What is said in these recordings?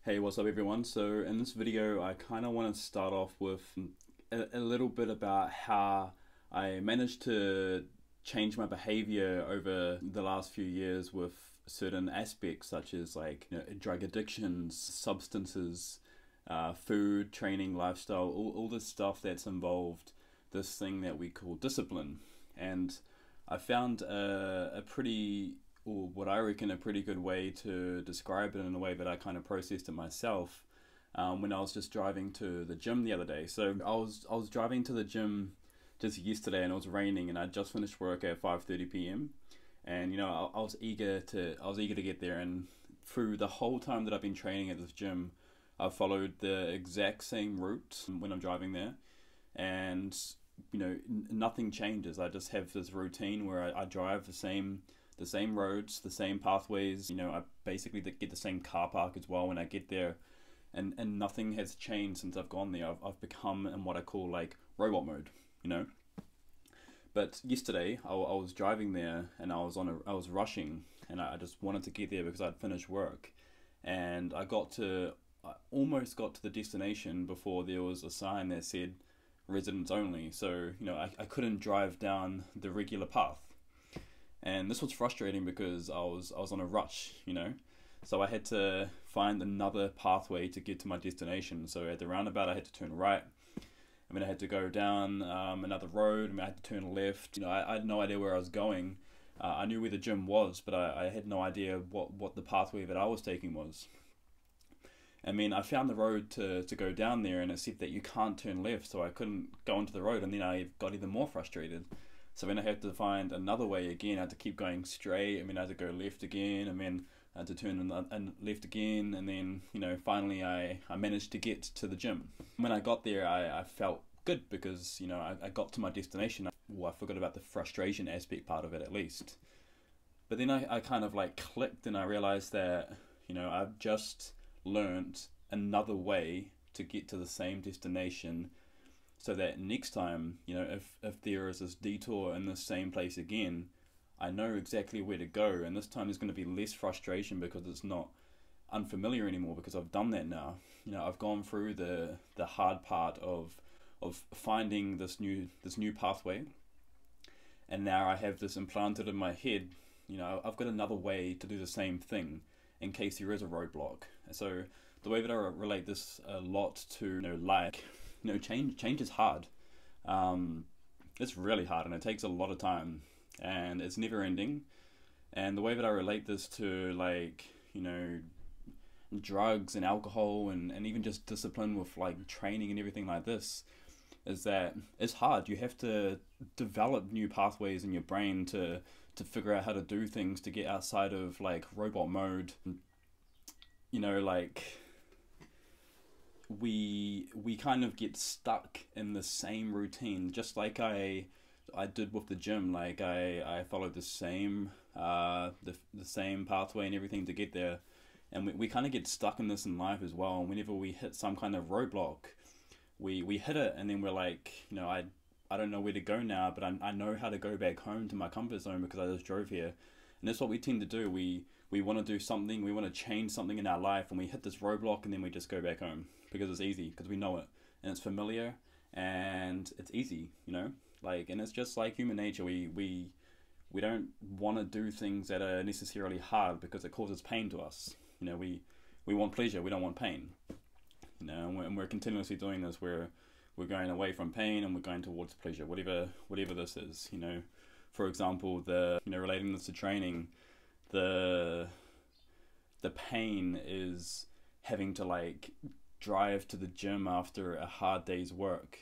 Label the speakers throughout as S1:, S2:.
S1: Hey, what's up everyone? So in this video I kind of want to start off with a little bit about how I managed to change my behavior over the last few years with certain aspects such as drug addictions, substances, food, training, lifestyle, all this stuff that's involved this thing that we call discipline. And I found a pretty, or what I reckon, a pretty good way to describe it in a way that I kind of processed it myself when I was just driving to the gym the other day. So I was driving to the gym just yesterday, and it was raining, and I just finished work at 5:30 p.m. And I was eager to get there. And through the whole time that I've been training at this gym, I've followed the exact same route when I'm driving there, and nothing changes. I just have this routine where I drive the same roads, the same pathways. I basically get the same car park as well when I get there, and nothing has changed since I've gone there. I've become in what I call like robot mode. But yesterday I was driving there, and I was rushing, and I just wanted to get there because I'd finished work, and I almost got to the destination before there was a sign that said residents only. So I couldn't drive down the regular path, and this was frustrating because I was on a rush. So I had to find another pathway to get to my destination. So at the roundabout I had to turn right. I had to go down another road. I had to turn left. I had no idea where I was going. I knew where the gym was, but I had no idea what the pathway that I was taking was. I found the road to go down there, and it said that you can't turn left, so I couldn't go onto the road, and then I got even more frustrated. So then I had to find another way again. I had to keep going straight. I had to go left again, and then I had to turn and left again, and then finally I managed to get to the gym. When I got there, I felt good because I got to my destination. Well, I forgot about the frustration aspect part of it at least. But then I kind of like clicked, and I realized that I've just learned another way to get to the same destination, so that next time if there is this detour in the same place again, I know exactly where to go, and this time there's going to be less frustration because it's not unfamiliar anymore, because I've done that now. I've gone through the hard part of finding this new pathway, and now I have this implanted in my head. I've got another way to do the same thing in case there is a roadblock. So the way that I relate this a lot to change is hard. It's really hard, and it takes a lot of time, and it's never ending. And the way that I relate this to drugs and alcohol, and even just discipline with training and everything like this, is that it's hard. You have to develop new pathways in your brain to figure out how to do things, to get outside of robot mode. We kind of get stuck in the same routine, just like I did with the gym. I followed the same the same pathway and everything to get there, and we kind of get stuck in this in life as well. And whenever we hit some kind of roadblock, we hit it, and then we're I don't know where to go now, but I know how to go back home to my comfort zone because I just drove here. And that's what we tend to do. We want to do something, we want to change something in our life, and we hit this roadblock, and then we just go back home because it's easy, because we know it, and it's familiar, and it's easy. And it's just like human nature. We don't want to do things that are necessarily hard because it causes pain to us. We want pleasure, we don't want pain. And we're continuously doing this. We're going away from pain, and we're going towards pleasure, whatever this is. For example, relating this to training, the pain is having to drive to the gym after a hard day's work,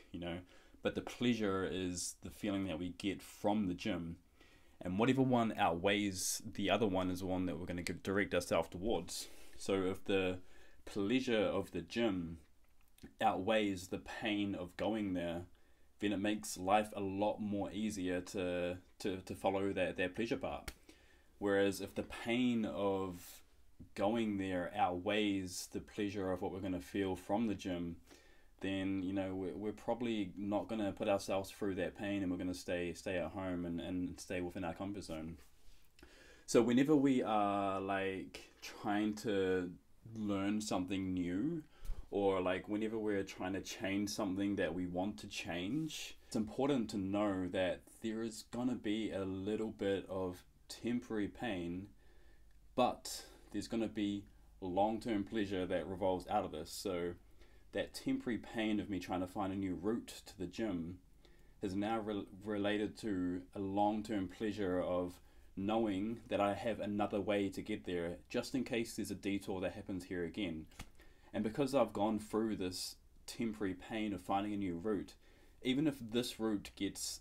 S1: but the pleasure is the feeling that we get from the gym. And whatever one outweighs the other one is the one that we're going to direct ourselves towards. So if the pleasure of the gym outweighs the pain of going there, then it makes life a lot more easier to follow that pleasure part. Whereas if the pain of going there outweighs the pleasure of what we're going to feel from the gym, then we're probably not going to put ourselves through that pain, and we're going to stay at home and stay within our comfort zone. So whenever we are trying to learn something new, or like whenever we're trying to change something that we want to change, it's important to know that there is gonna be a little bit of temporary pain, but there's gonna be long-term pleasure that revolves out of this. So that temporary pain of me trying to find a new route to the gym is now related to a long-term pleasure of knowing that I have another way to get there, just in case there's a detour that happens here again. And because I've gone through this temporary pain of finding a new route, even if this route gets,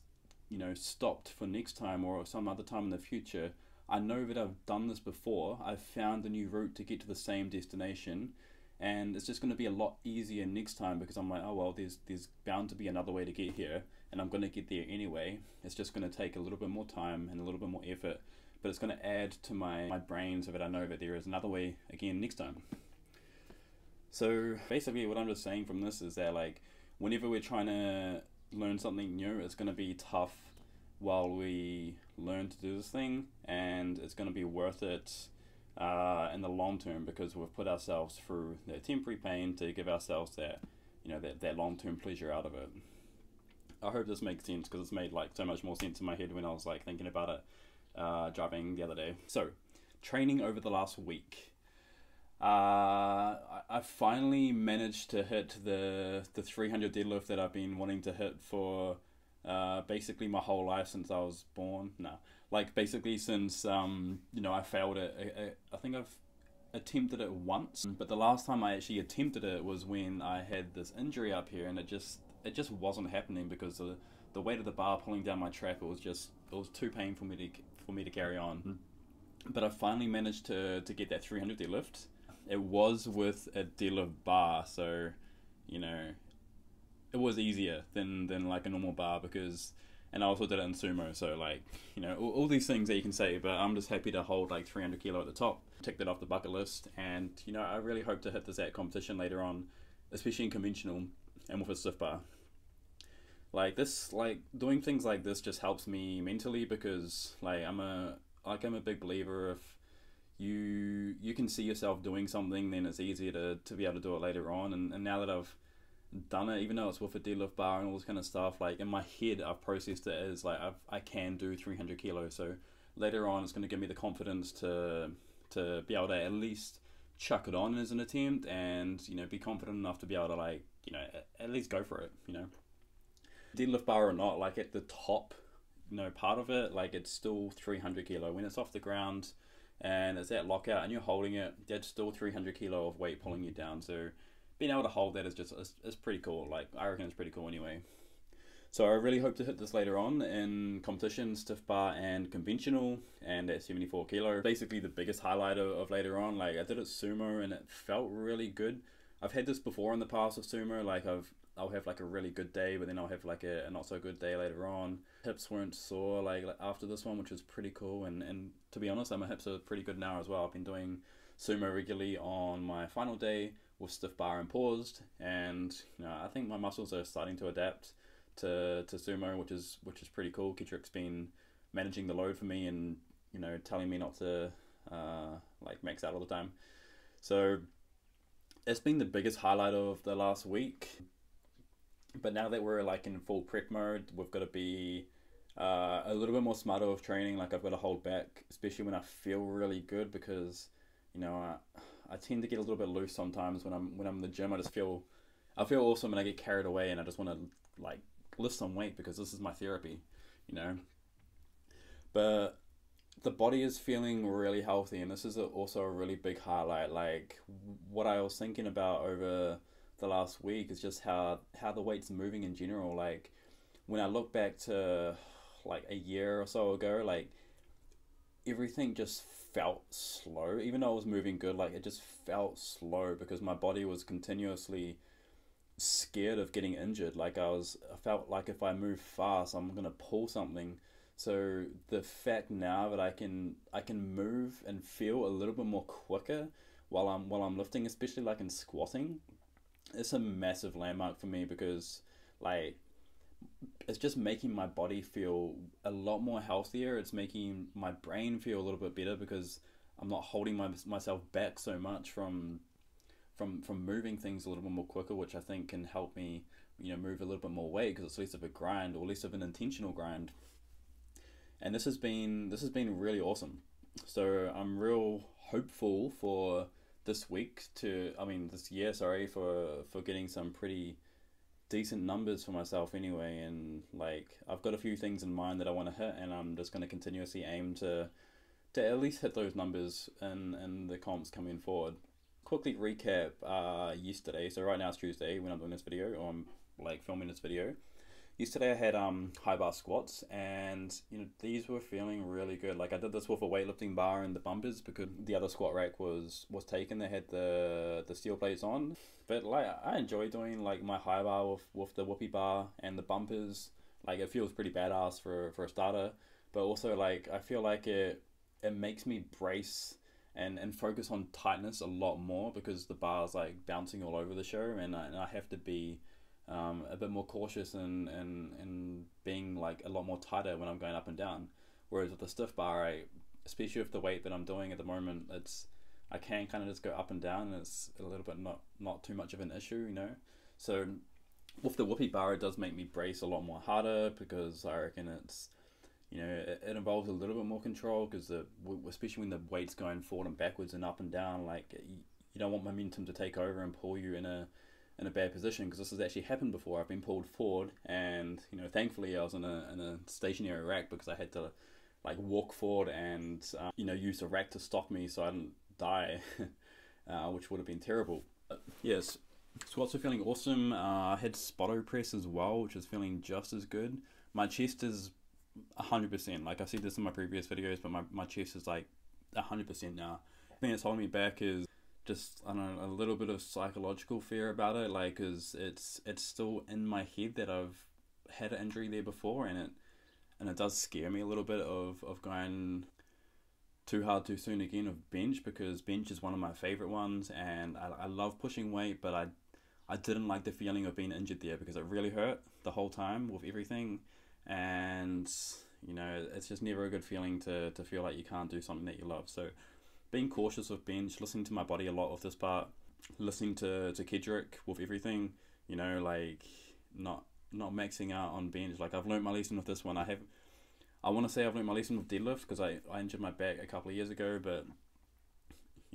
S1: stopped for next time or some other time in the future, I know that I've done this before. I've found a new route to get to the same destination, and it's just going to be a lot easier next time because I'm like, oh well, there's bound to be another way to get here, and I'm going to get there anyway. It's just going to take a little bit more time and a little bit more effort, but it's going to add to my brain so that I know that there is another way again next time. So basically what I'm just saying from this is that, like, whenever we're trying to learn something new, it's going to be tough while we learn to do this thing, and it's going to be worth it in the long term because we've put ourselves through that temporary pain to give ourselves that, that long-term pleasure out of it. I hope this makes sense because it's made like so much more sense in my head when I was like thinking about it driving the other day. So training over the last week. I finally managed to hit the 300 deadlift that I've been wanting to hit for basically my whole life since I was born. Basically since I failed it. I think I've attempted it once, but the last time I actually attempted it was when I had this injury up here, and it just wasn't happening because the weight of the bar pulling down my trap, it was too painful for me to carry on. But I finally managed to get that 300 deadlift. It was with a deadlift bar, so it was easier than like a normal bar and I also did it in sumo, so all these things that you can say, but I'm just happy to hold like 300 kilo at the top, tick that off the bucket list, and I really hope to hit this at competition later on, especially in conventional and with a stiff bar. Doing things like this just helps me mentally because I'm a big believer if you can see yourself doing something, then it's easier to be able to do it later on. And now that I've done it, even though it's with a deadlift bar and all this kind of stuff, in my head I've processed it as I can do 300 kilos. So later on it's going to give me the confidence to be able to at least chuck it on as an attempt and be confident enough to be able to at least go for it. Deadlift bar or not, at the top part of it, it's still 300 kilo when it's off the ground and it's that lockout and you're holding it. That's still 300 kilo of weight pulling you down, so being able to hold that is pretty cool. I reckon it's pretty cool anyway. So I really hope to hit this later on in competition, stiff bar and conventional, and at 74 kilo. Basically the biggest highlight of later on. I did it sumo and it felt really good. I've had this before in the past with sumo. I'll have a really good day, but then I'll have a not so good day later on. Hips weren't sore after this one, which was pretty cool. And to be honest, my hips are pretty good now as well. I've been doing sumo regularly on my final day with stiff bar and paused, and I think my muscles are starting to adapt to sumo, which is pretty cool. Kitrick's been managing the load for me and telling me not to max out all the time. So it's been the biggest highlight of the last week. But now that we're in full prep mode, we've got to be a little bit more smarter with training. I've got to hold back, especially when I feel really good, because I tend to get a little bit loose sometimes when I'm in the gym. I feel awesome and I get carried away and I just want to lift some weight because this is my therapy, But the body is feeling really healthy, and this is also a really big highlight. What I was thinking about over the last week is just how the weight's moving in general. When I look back to a year or so ago, everything just felt slow. Even though I was moving good, it just felt slow because my body was continuously scared of getting injured. I felt like if I move fast I'm gonna pull something. So the fact now that I can move and feel a little bit more quicker while I'm lifting, especially in squatting, it's a massive landmark for me because it's just making my body feel a lot more healthier. It's making my brain feel a little bit better because I'm not holding myself back so much from from moving things a little bit more quicker, which I think can help me, move a little bit more weight because it's less of a grind or less of an intentional grind. And this has been really awesome. So I'm real hopeful for this year, sorry, for getting some pretty decent numbers for myself anyway. And like I've got a few things in mind that I want to hit, and I'm just going to continuously aim to at least hit those numbers in the comps coming forward. Quickly recap yesterday. So right now it's Tuesday when I'm doing this video, or I'm like filming this video. Yesterday I had high bar squats, and these were feeling really good. Like I did this with a weightlifting bar and the bumpers because the other squat rack was taken. They had the steel plates on, but like I enjoy doing like my high bar with the whoopie bar and the bumpers. Like it feels pretty badass for a starter, but also like I feel like it makes me brace and focus on tightness a lot more because the bar's like bouncing all over the show, and I have to be a bit more cautious and being like a lot more tighter when I'm going up and down. Whereas with the stiff bar, especially with the weight that I'm doing at the moment, I can kind of just go up and down, and it's a little bit not too much of an issue. So with the whoopie bar, it does make me brace a lot more harder because I reckon it's it involves a little bit more control because especially when the weight's going forward and backwards and up and down, like you don't want momentum to take over and pull you in a bad position, because this has actually happened before. I've been pulled forward, and thankfully I was in a stationary rack because I had to like walk forward and use the rack to stop me so I didn't die, which would have been terrible. Yes, squats are feeling awesome. I had spotto press as well, which is feeling just as good. My chest is 100%. Like I said this in my previous videos, but my chest is like 100% now. The thing that's holding me back is just, I don't know, a little bit of psychological fear about it, like, cause it's still in my head that I've had an injury there before, and it does scare me a little bit of going too hard too soon again of bench, because bench is one of my favorite ones, and I love pushing weight, but I didn't like the feeling of being injured there because it really hurt the whole time with everything, and it's just never a good feeling to feel like you can't do something that you love. So being cautious with bench, listening to my body a lot with this part, listening to Kedrick with everything, like not maxing out on bench. Like I've learned my lesson with this one. I want to say I've learned my lesson with deadlift because I injured my back a couple of years ago, but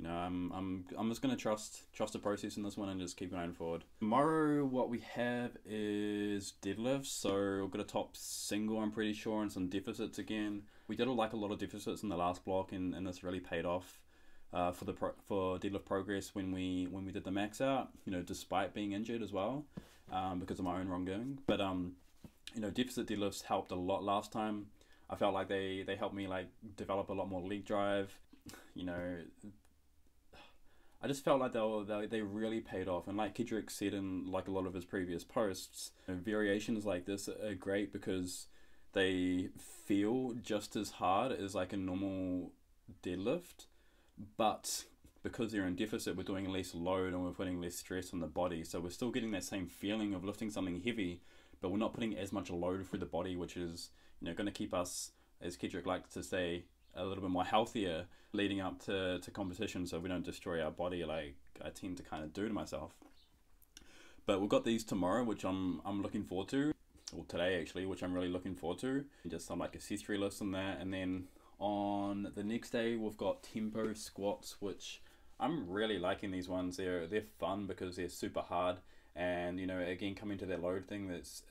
S1: I'm just gonna trust the process in this one and just keep going forward. Tomorrow what we have is deadlifts, so we've got a top single, I'm pretty sure, and some deficits again. We did a lot of deficits in the last block, and this really paid off for deadlift progress when we did the max out, despite being injured as well, because of my own wrongdoing. But deficit deadlifts helped a lot last time. I felt like they helped me like develop a lot more leg drive. I just felt like they really paid off, and like Kedrick said in like a lot of his previous posts, variations like this are great because they feel just as hard as like a normal deadlift, but because they're in deficit, we're doing less load and we're putting less stress on the body, so we're still getting that same feeling of lifting something heavy, but we're not putting as much load through the body, which is going to keep us, as Kedrick likes to say, a little bit more healthier leading up to competition, so we don't destroy our body like I tend to kind of do to myself. But we've got these tomorrow, which I'm looking forward to, or today actually, which I'm really looking forward to. Just some like accessory lifts and that, and then on the next day we've got tempo squats, which I'm really liking these ones. They're fun because they're super hard, and again, coming to that load thing, that's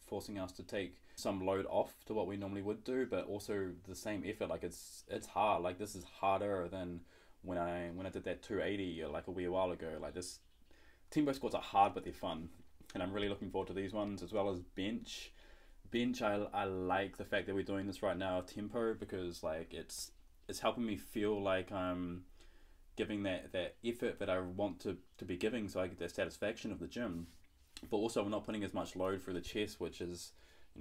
S1: forcing us to take some load off to what we normally would do, but also the same effort. Like it's hard. Like this is harder than when I did that 280 like a wee while ago. Like this tempo squats are hard, but they're fun, and I'm really looking forward to these ones, as well as bench. I like the fact that we're doing this right now tempo, because like it's helping me feel like I'm giving that effort that I want to be giving, so I get that satisfaction of the gym, but also I'm not putting as much load through the chest, which is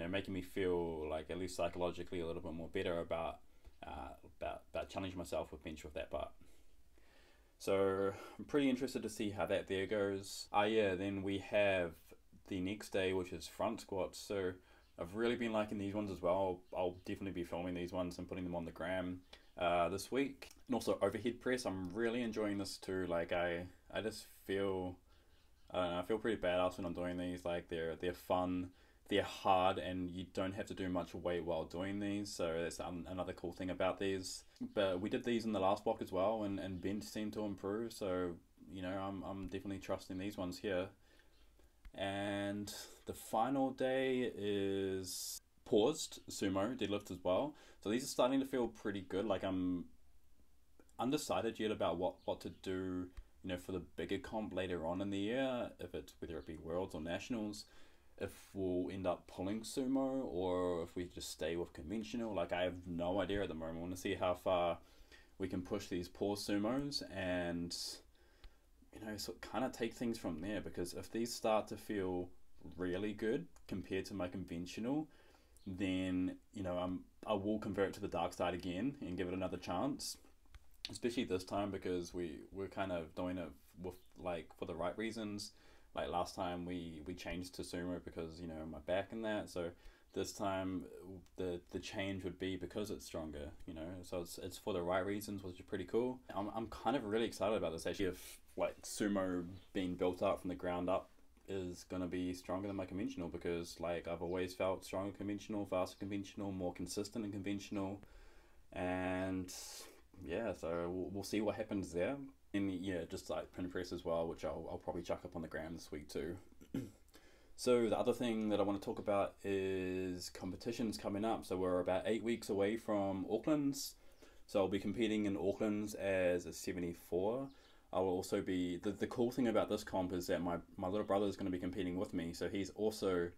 S1: making me feel like at least psychologically a little bit more better about challenging myself with bench with that part. So I'm pretty interested to see how that there goes. Then we have the next day, which is front squats. So I've really been liking these ones as well. I'll definitely be filming these ones and putting them on the gram this week. And also overhead press, I'm really enjoying this too. Like I I just feel, I don't know, I feel pretty badass when I'm doing these. Like they're fun, they're hard, and you don't have to do much weight while doing these. So that's another cool thing about these. But we did these in the last block as well, and bench seemed to improve. So you know, I'm definitely trusting these ones here. And the final day is paused sumo deadlift as well. So these are starting to feel pretty good. Like I'm undecided yet about what to do, you know, for the bigger comp later on in the year, if it's whether it be worlds or nationals, if we'll end up pulling sumo or if we just stay with conventional. Like I have no idea at the moment. I want to see how far we can push these pause sumos and, you know, so kind of take things from there, because if these start to feel really good compared to my conventional, then, you know, I will convert to the dark side again and give it another chance, especially this time, because we're kind of doing it with, like, for the right reasons. Like last time we changed to sumo because, you know, my back and that. So this time the change would be because it's stronger, you know. So it's for the right reasons, which is pretty cool. I'm kind of really excited about this actually. If like sumo being built up from the ground up is gonna be stronger than my conventional, because like I've always felt stronger conventional, faster conventional, more consistent in conventional, and yeah, so we'll see what happens there. And yeah, just like pin press as well, which I'll probably chuck up on the gram this week too. So the other thing that I want to talk about is competitions coming up. So we're about 8 weeks away from Auckland's. So I'll be competing in Auckland's as a 74. I will also be, the cool thing about this comp is that my little brother is going to be competing with me. So he's also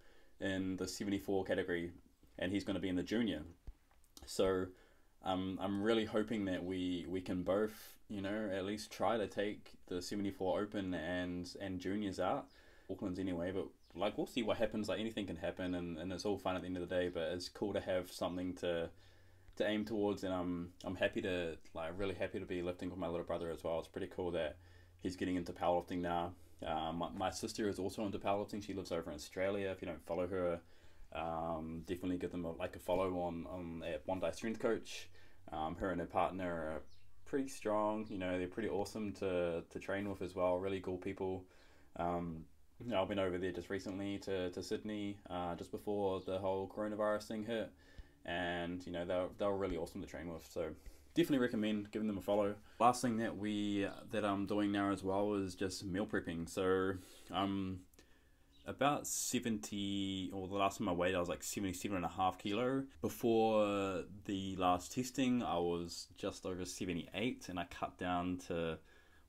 S1: in the 74 category and he's going to be in the junior. So I'm really hoping that we can both, you know, at least try to take the 74 Open and juniors out. Auckland's anyway, but like we'll see what happens. Like anything can happen, and it's all fun at the end of the day, but it's cool to have something to aim towards. And I'm happy to, like, really happy to be lifting with my little brother as well. It's pretty cool that he's getting into powerlifting now. My sister is also into powerlifting. She lives over in Australia. If you don't follow her, definitely give them a follow on at One Day Strength Coach. Her and her partner are pretty strong. You know, they're pretty awesome to train with as well. Really cool people. I've been over there just recently to Sydney, just before the whole coronavirus thing hit, and you know they were really awesome to train with. So definitely recommend giving them a follow. Last thing that I'm doing now as well is just meal prepping. So about 70, or the last time I weighed I was like 77.5 kilo. Before the last testing I was just over 78, and I cut down to,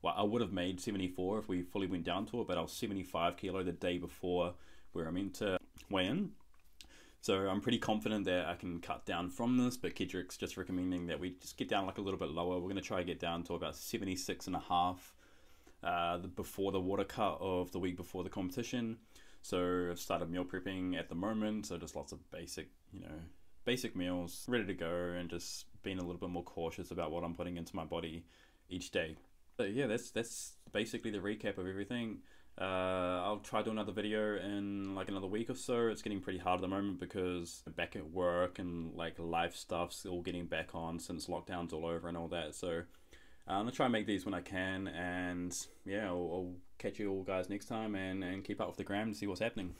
S1: well, I would have made 74 if we fully went down to it, but I was 75 kilo the day before where I meant to weigh in. So I'm pretty confident that I can cut down from this, but Kedrick's just recommending that we just get down like a little bit lower. We're going to try to get down to about 76.5 before the water cut of the week before the competition. So I've started meal prepping at the moment, so just lots of basic, you know, basic meals ready to go, and just being a little bit more cautious about what I'm putting into my body each day. So yeah, that's basically the recap of everything. I'll try to do another video in like another week or so. It's getting pretty hard at the moment because I'm back at work and like life stuff's all getting back on since lockdown's all over and all that. So I'm gonna try and make these when I can, and yeah, I'll catch you all guys next time, and keep up with the gram to see what's happening.